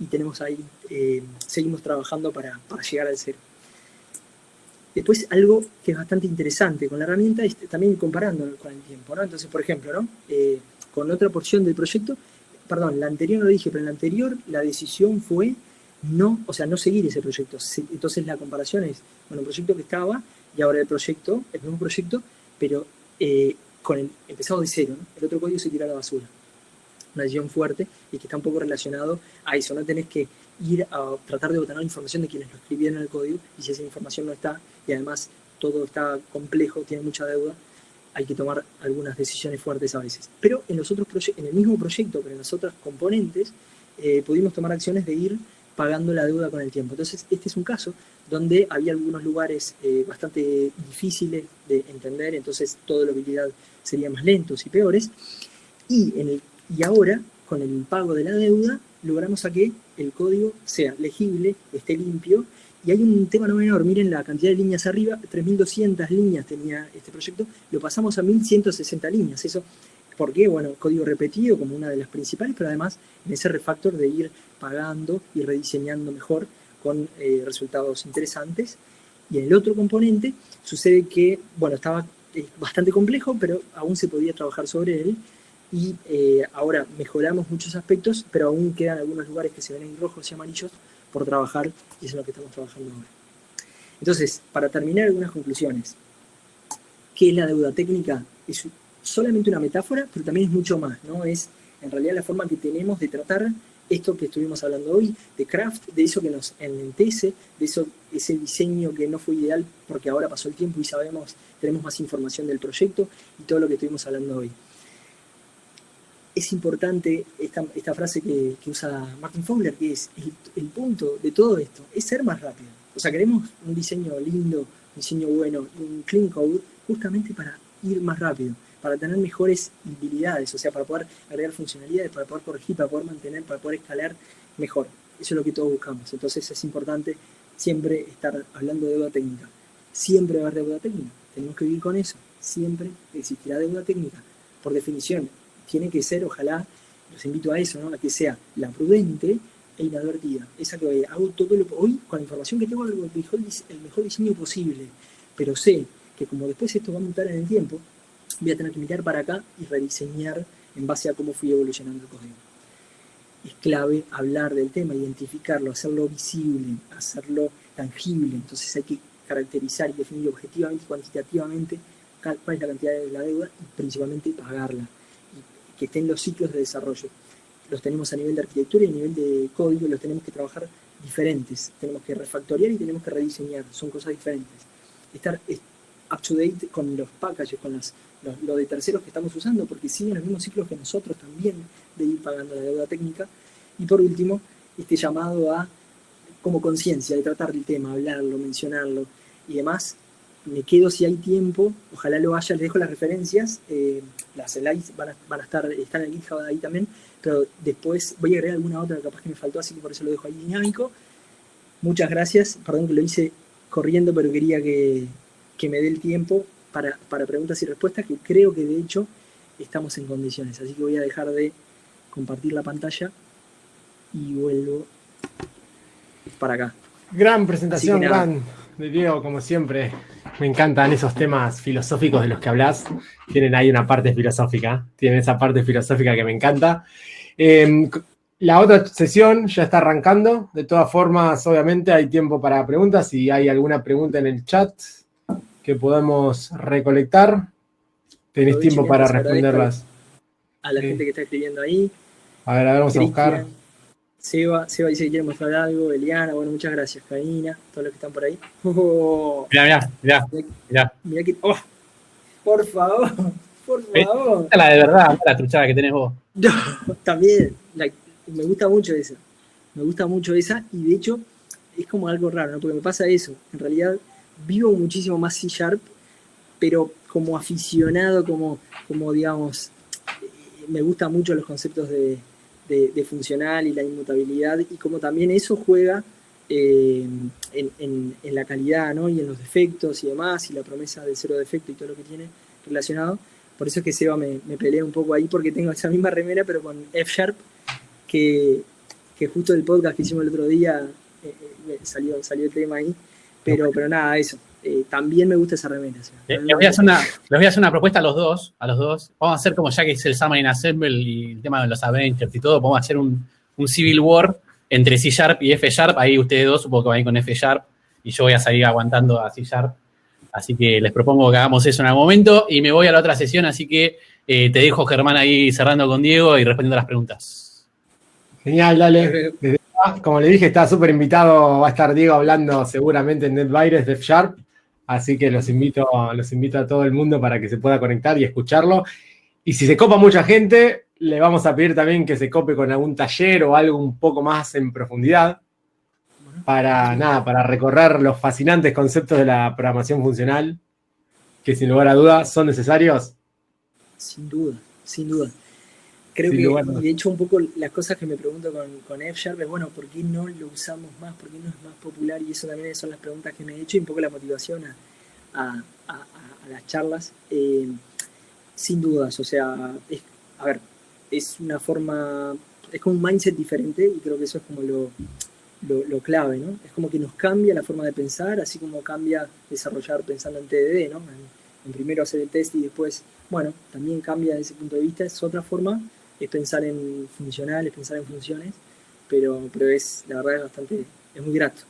S2: y tenemos ahí, seguimos trabajando para llegar al 0. Después algo que es bastante interesante con la herramienta es también comparando con el tiempo, ¿no? Entonces, por ejemplo, ¿no? Con otra porción del proyecto, perdón, la anterior no lo dije, pero en la anterior la decisión fue no seguir ese proyecto. Entonces la comparación es, bueno, un proyecto que estaba y ahora el mismo proyecto, pero empezado de cero, ¿no? El otro código se tira a la basura. Una decisión fuerte y que está un poco relacionado a eso. No tenés que ir a tratar de obtener información de quienes lo escribieron el código, y si esa información no está, y además todo está complejo, tiene mucha deuda, hay que tomar algunas decisiones fuertes a veces. Pero en el mismo proyecto, pero en los otros componentes, pudimos tomar acciones de ir pagando la deuda con el tiempo. Entonces, este es un caso donde había algunos lugares bastante difíciles de entender, entonces todo la habilidad sería más lentos y peores, y ahora, con el pago de la deuda, logramos a que el código sea legible, esté limpio, y hay un tema no menor, miren la cantidad de líneas arriba, 3.200 líneas tenía este proyecto, lo pasamos a 1.160 líneas, eso, ¿por qué? Bueno, código repetido como una de las principales, pero además en ese refactor de ir pagando y rediseñando mejor con resultados interesantes. Y en el otro componente sucede que, bueno, estaba bastante complejo, pero aún se podía trabajar sobre él, y ahora mejoramos muchos aspectos, pero aún quedan algunos lugares que se ven en rojos y amarillos por trabajar, y eso es lo que estamos trabajando ahora. Entonces, para terminar, algunas conclusiones. ¿Qué es la deuda técnica? Es solamente una metáfora, pero también es mucho más, ¿no? Es en realidad la forma que tenemos de tratar esto que estuvimos hablando hoy, de craft, de eso que nos enlentece, de ese diseño que no fue ideal porque ahora pasó el tiempo y tenemos más información del proyecto, y todo lo que estuvimos hablando hoy. Es importante esta frase que usa Martin Fowler, que es el punto de todo esto, es ser más rápido. O sea, queremos un diseño lindo, un diseño bueno, un clean code, justamente para ir más rápido, para tener mejores habilidades, o sea, para poder agregar funcionalidades, para poder corregir, para poder mantener, para poder escalar mejor. Eso es lo que todos buscamos. Entonces es importante siempre estar hablando de deuda técnica. Siempre va a haber deuda técnica. Tenemos que vivir con eso. Siempre existirá deuda técnica. por definición, tiene que ser, ojalá, los invito a eso, ¿no? A que sea la prudente e inadvertida. Esa que hago todo hoy, con la información que tengo, el mejor diseño posible, pero sé que como después esto va a mutar en el tiempo, voy a tener que mirar para acá y rediseñar en base a cómo fui evolucionando el código. Es clave hablar del tema, identificarlo, hacerlo visible, hacerlo tangible. Entonces hay que caracterizar y definir objetivamente y cuantitativamente cuál es la cantidad de la deuda y principalmente pagarla. Y que estén los ciclos de desarrollo. Los tenemos a nivel de arquitectura y a nivel de código, los tenemos que trabajar diferentes. Tenemos que refactorear y tenemos que rediseñar. Son cosas diferentes. Estar up to date con los packages, con lo de terceros que estamos usando, porque siguen los mismos ciclos que nosotros también de ir pagando la deuda técnica. Y por último, este llamado a como conciencia de tratar el tema, hablarlo, mencionarlo y demás. Me quedo si hay tiempo, ojalá lo haya, les dejo las referencias, las slides van a estar, están en el GitHub ahí también, pero después voy a agregar alguna otra capaz que me faltó, así que por eso lo dejo ahí dinámico. Muchas gracias, perdón que lo hice corriendo, pero quería que me dé el tiempo para preguntas y respuestas, que creo que de hecho estamos en condiciones, así que voy a dejar de compartir la pantalla y vuelvo para acá.
S1: Gran presentación, gran de Diego, como siempre. Me encantan esos temas filosóficos de los que hablas. Tienen ahí una parte filosófica. Tienen esa parte filosófica que me encanta. La otra sesión ya está arrancando. De todas formas, obviamente, hay tiempo para preguntas. Si hay alguna pregunta en el chat que podamos recolectar, tenés tiempo para responderlas.
S2: A la gente que está escribiendo ahí.
S1: A ver, vamos a buscar.
S2: Seba dice que quiere mostrar algo, Eliana, bueno, muchas gracias, Karina, todos los que están por ahí. Mirá que. ¡Oh! Por favor.
S3: Esta es la de verdad, la truchada que tenés vos.
S2: No, también, me gusta mucho esa. Me gusta mucho esa, y de hecho, es como algo raro, ¿no? Porque me pasa eso. En realidad, vivo muchísimo más C#, pero como aficionado, como digamos, me gustan mucho los conceptos de funcional y la inmutabilidad, y como también eso juega en la calidad, ¿no? Y en los defectos y demás, y la promesa de cero defecto y todo lo que tiene relacionado. Por eso es que Seba me pelea un poco ahí, porque tengo esa misma remera, pero con F#, que justo el podcast que hicimos el otro día salió el tema ahí, pero nada, eso. También me gusta esa remera. O sea,
S3: les voy a hacer una propuesta a los dos. Vamos a hacer como ya que es el Submarine Assemble y el tema de los Avengers y todo, vamos a hacer un Civil War entre C# y F#. Ahí ustedes dos supongo que van a ir con F# y yo voy a salir aguantando a C#. Así que les propongo que hagamos eso en algún momento y me voy a la otra sesión, así que te dejo, Germán, ahí cerrando con Diego y respondiendo las preguntas.
S1: Genial, dale. Como le dije, está súper invitado, va a estar Diego hablando seguramente en NetVires de F#. Así que los invito a todo el mundo para que se pueda conectar y escucharlo. Y si se copa mucha gente, le vamos a pedir también que se cope con algún taller o algo un poco más en profundidad para recorrer los fascinantes conceptos de la programación funcional, que sin lugar a dudas son necesarios.
S2: Sin duda. Creo que, de hecho, un poco las cosas que me pregunto con F# es, bueno, ¿por qué no lo usamos más? ¿Por qué no es más popular? Y eso también son las preguntas que me he hecho y un poco la motivación a las charlas. Sin dudas, o sea, es una forma, es como un mindset diferente y creo que eso es como lo clave, ¿no? Es como que nos cambia la forma de pensar, así como cambia desarrollar pensando en TDD, ¿no? En primero hacer el test y después, bueno, también cambia desde ese punto de vista, es otra forma. Es pensar en funcional, es pensar en funciones, pero es, la verdad, es muy grato.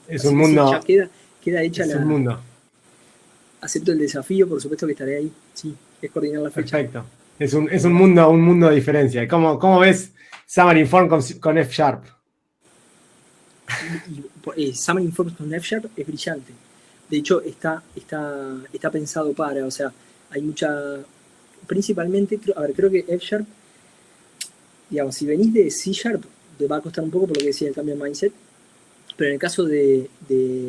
S1: Es un mundo.
S2: Sí, ya queda hecha
S1: un mundo.
S2: Acepto el desafío, por supuesto que estaré ahí. Sí, es coordinar la fecha.
S1: Perfecto. Es un mundo de diferencia. ¿Cómo ves Xamarin Forms con F#?
S2: Xamarin Forms con F# es brillante. De hecho, está pensado para, o sea, hay mucha. Principalmente, creo que F#, digamos, si venís de C#, te va a costar un poco por lo que decía el cambio de mindset, pero en el caso de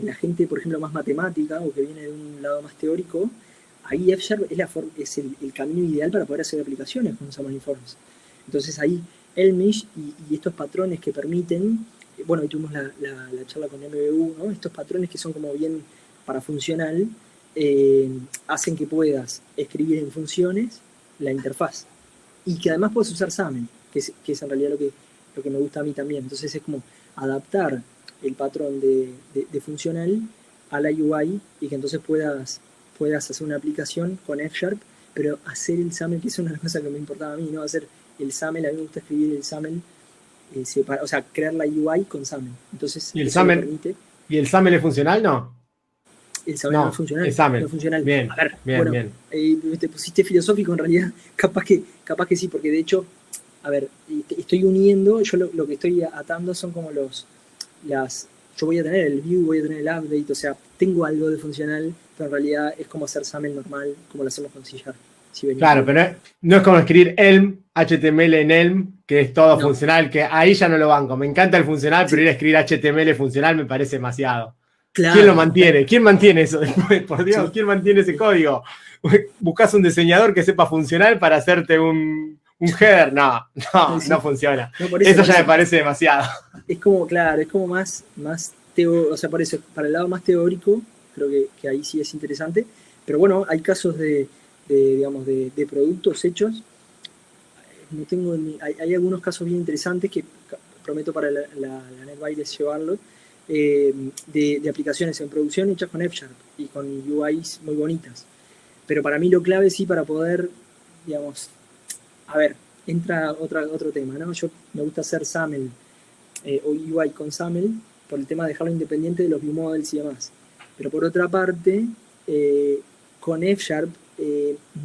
S2: la gente, por ejemplo, más matemática o que viene de un lado más teórico, ahí F# es el camino ideal para poder hacer aplicaciones con Xamarin Forms. Entonces ahí el mesh y estos patrones que permiten, bueno, hoy tuvimos la charla con MBU, ¿no? Estos patrones que son como bien para funcional, hacen que puedas escribir en funciones la interfaz. Y que además puedes usar XAML, que es en realidad lo que me gusta a mí también. Entonces es como adaptar el patrón de funcional a la UI y que entonces puedas hacer una aplicación con F#, pero hacer el XAML, que es una cosa que me importaba a mí, ¿no? Hacer el XAML, a mí me gusta escribir el XAML, o sea, crear la UI con XAML. Entonces,
S1: ¿Y el
S2: eso me
S1: XAML,
S2: permite.
S1: ¿y el XAML es funcional? No.
S2: El XAML no es
S1: No,
S2: funcional.
S1: el XAML.
S2: No es funcional.
S1: Bien,
S2: A ver,
S1: bien,
S2: bueno,
S1: bien.
S2: te pusiste filosófico en realidad. Capaz que sí, porque de hecho, a ver, estoy uniendo, yo lo que estoy atando son como yo voy a tener el view, voy a tener el update, o sea, tengo algo de funcional, pero en realidad es como hacer XAML normal, como lo hacemos con C#.
S1: Claro, pero no es como escribir Elm, HTML en Elm, que es todo
S2: No.
S1: funcional, que ahí ya no lo banco. Me encanta el funcional, pero
S2: Sí.
S1: ir a escribir HTML funcional me parece demasiado.
S2: Claro,
S1: ¿Quién lo mantiene? ¿Quién mantiene eso después? Por Dios,
S2: sí,
S1: ¿quién mantiene ese
S2: sí.
S1: código? ¿Buscas un diseñador que sepa funcional para hacerte un header? No funciona.
S2: No, por
S1: Eso ya
S2: eso.
S1: me parece demasiado.
S2: Es como, claro, es como más o sea, por eso, para el lado más teórico, creo que ahí sí es interesante. Pero bueno, hay casos digamos, de productos hechos. No tengo hay algunos casos bien interesantes que prometo para la NetBites llevarlo, de aplicaciones en producción hechas con F# y con UIs muy bonitas. Pero para mí lo clave sí para poder, digamos, a ver, entra otro tema, ¿no? Yo me gusta hacer XAML o UI con XAML por el tema de dejarlo independiente de los view models y demás. Pero por otra parte, con F#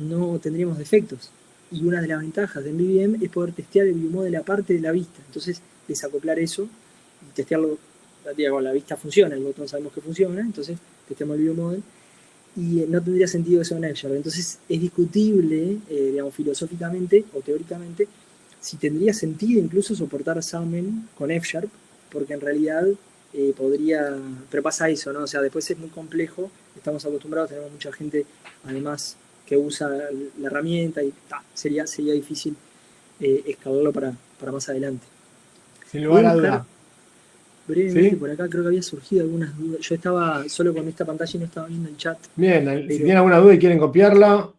S2: no tendríamos defectos. Y una de las ventajas de MVVM es poder testear el view model aparte de la vista. Entonces, desacoplar eso y testearlo. Digamos, la vista funciona, el botón sabemos que funciona, entonces testeamos el view model. Y no tendría sentido eso en F#. Entonces, es discutible, digamos, filosóficamente o teóricamente, si tendría sentido incluso soportar XAML con F#, porque en realidad podría, pero pasa eso, ¿no? O sea, después es muy complejo, estamos acostumbrados, tenemos mucha gente además que usa la herramienta y sería difícil escalarlo para más adelante.
S1: Sin lugar a duda.
S2: Brevemente,
S1: ¿Sí?
S2: por acá creo que había surgido algunas dudas. Yo estaba solo con esta pantalla y no estaba viendo el chat.
S1: Bien,
S2: Pero
S1: si tienen alguna duda y quieren copiarla,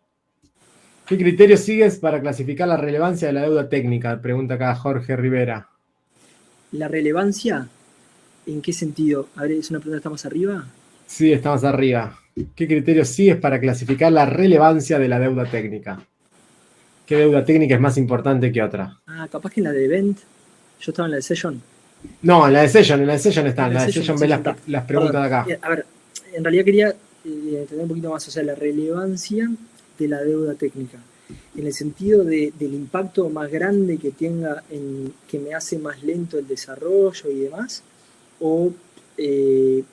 S1: ¿qué criterios sigues para clasificar la relevancia de la deuda técnica? Pregunta acá Jorge Rivera.
S2: la relevancia, ¿en qué sentido? A ver, ¿es una pregunta que está más arriba?
S1: Sí, estamos arriba. ¿Qué criterios sigues para clasificar la relevancia de la deuda técnica? ¿Qué deuda técnica es más importante que otra?
S2: Capaz que en la de Event. Yo estaba en la de Session.
S1: No, en la de Session está. En la de Session ve
S2: está.
S1: las preguntas
S2: Perdón.
S1: de acá.
S2: A ver, en realidad quería entender un poquito más, o sea, la relevancia de la deuda técnica. En el sentido del impacto más grande que tenga en que me hace más lento el desarrollo y demás, o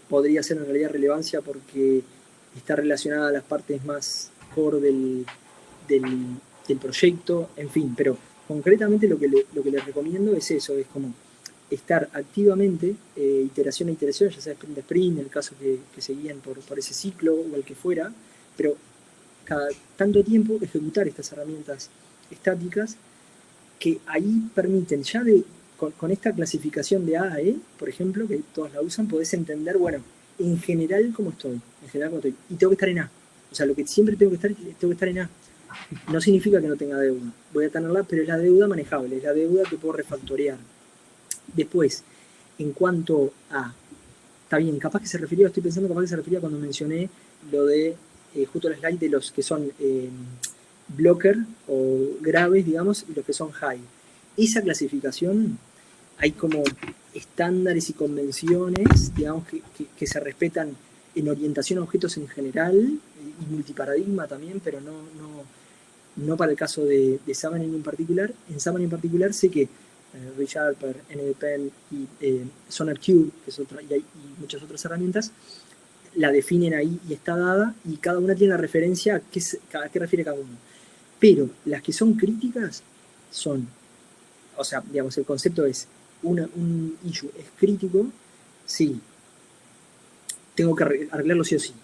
S2: podría ser en realidad relevancia porque está relacionada a las partes más core del proyecto, en fin, pero concretamente lo que les recomiendo es eso, es como estar activamente, iteración a iteración, ya sea sprint a sprint, en el caso que se guíen por ese ciclo o el que fuera, pero cada tanto tiempo ejecutar estas herramientas estáticas que ahí permiten ya con esta clasificación de A a E, por ejemplo, que todos la usan, podés entender, bueno, en general cómo estoy, y tengo que estar en A. O sea, lo que siempre tengo que estar en A. No significa que no tenga deuda, voy a tenerla, pero es la deuda manejable, es la deuda que puedo refactorear. Después, en cuanto a, está bien, capaz que se refería cuando mencioné lo de, justo el slide de los que son blocker o graves, digamos, y los que son high. Esa clasificación, hay como estándares y convenciones, digamos, que se respetan en orientación a objetos en general y multiparadigma también, pero no para el caso de Xamarin en particular. En Xamarin en particular sé que ReSharper, NDPen y SonarQube, que es otra, y muchas otras herramientas, la definen ahí y está dada, y cada una tiene la referencia a qué refiere cada uno. Pero las que son críticas son, o sea, digamos, el concepto es, un issue es crítico, sí, tengo que arreglarlo sí o sí.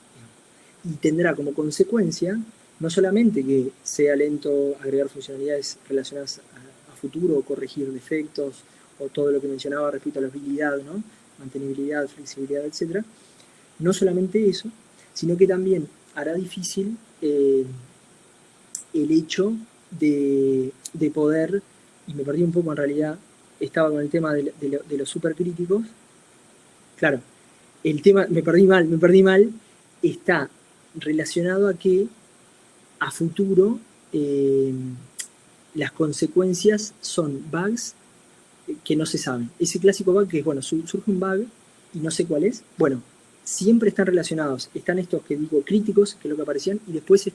S2: Y tendrá como consecuencia no solamente que sea lento agregar funcionalidades relacionadas a futuro, o corregir defectos, o todo lo que mencionaba respecto a la habilidad, ¿no? Mantenibilidad, flexibilidad, etc. No solamente eso, sino que también hará difícil el hecho de poder, y me perdí un poco en realidad, estaba con el tema de los supercríticos. Claro, el tema, me perdí mal, está relacionado a que a futuro las consecuencias son bugs que no se saben. Ese clásico bug que es, bueno, surge un bug y no sé cuál es. Bueno, siempre están relacionados. Están estos que digo críticos, que es lo que aparecían, y después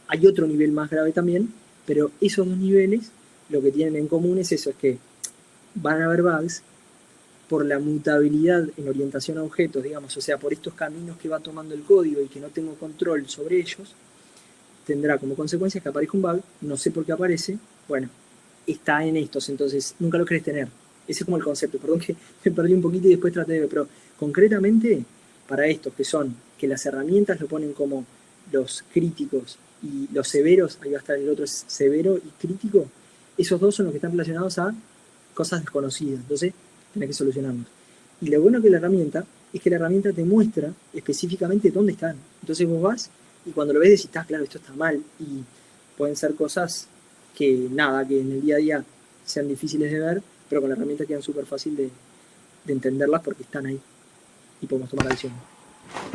S2: hay otro nivel más grave también, pero esos dos niveles lo que tienen en común es eso, es que van a haber bugs por la mutabilidad en orientación a objetos, digamos, o sea, por estos caminos que va tomando el código y que no tengo control sobre ellos, tendrá como consecuencia que aparezca un bug, no sé por qué aparece, bueno, está en estos, entonces nunca lo querés tener. Ese es como el concepto, perdón que me perdí un poquito y después traté de ver, pero concretamente para estos que son, que las herramientas lo ponen como los críticos y los severos, ahí va a estar el otro es severo y crítico, esos dos son los que están relacionados a cosas desconocidas, entonces tenés que solucionarlos. Y lo bueno que la herramienta es que la herramienta te muestra específicamente dónde están. Entonces vos vas y cuando lo ves decís, claro, esto está mal, y pueden ser cosas que nada, que en el día a día sean difíciles de ver, pero con la herramienta quedan súper fácil de entenderlas porque están ahí y podemos tomar acción.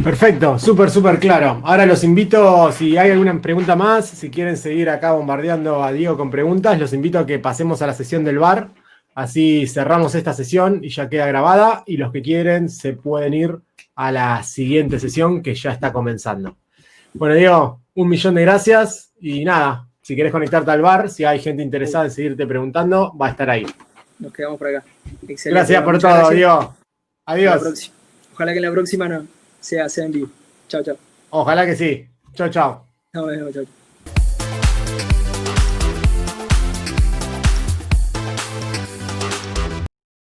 S1: Perfecto, súper claro. Ahora los invito, si hay alguna pregunta más, si quieren seguir acá bombardeando a Diego con preguntas, los invito a que pasemos a la sesión del bar. Así cerramos esta sesión y ya queda grabada. Y los que quieren se pueden ir a la siguiente sesión que ya está comenzando. Bueno, Diego, 1.000.000 de gracias. Y nada, si querés conectarte al bar, si hay gente interesada en seguirte preguntando, va a estar ahí.
S2: Nos quedamos por acá. Excelente.
S1: Gracias por todo, gracias. Diego. Adiós.
S2: Ojalá que en la próxima sea en vivo. Chao.
S1: Ojalá que sí. Chao.
S2: Nos vemos, chao.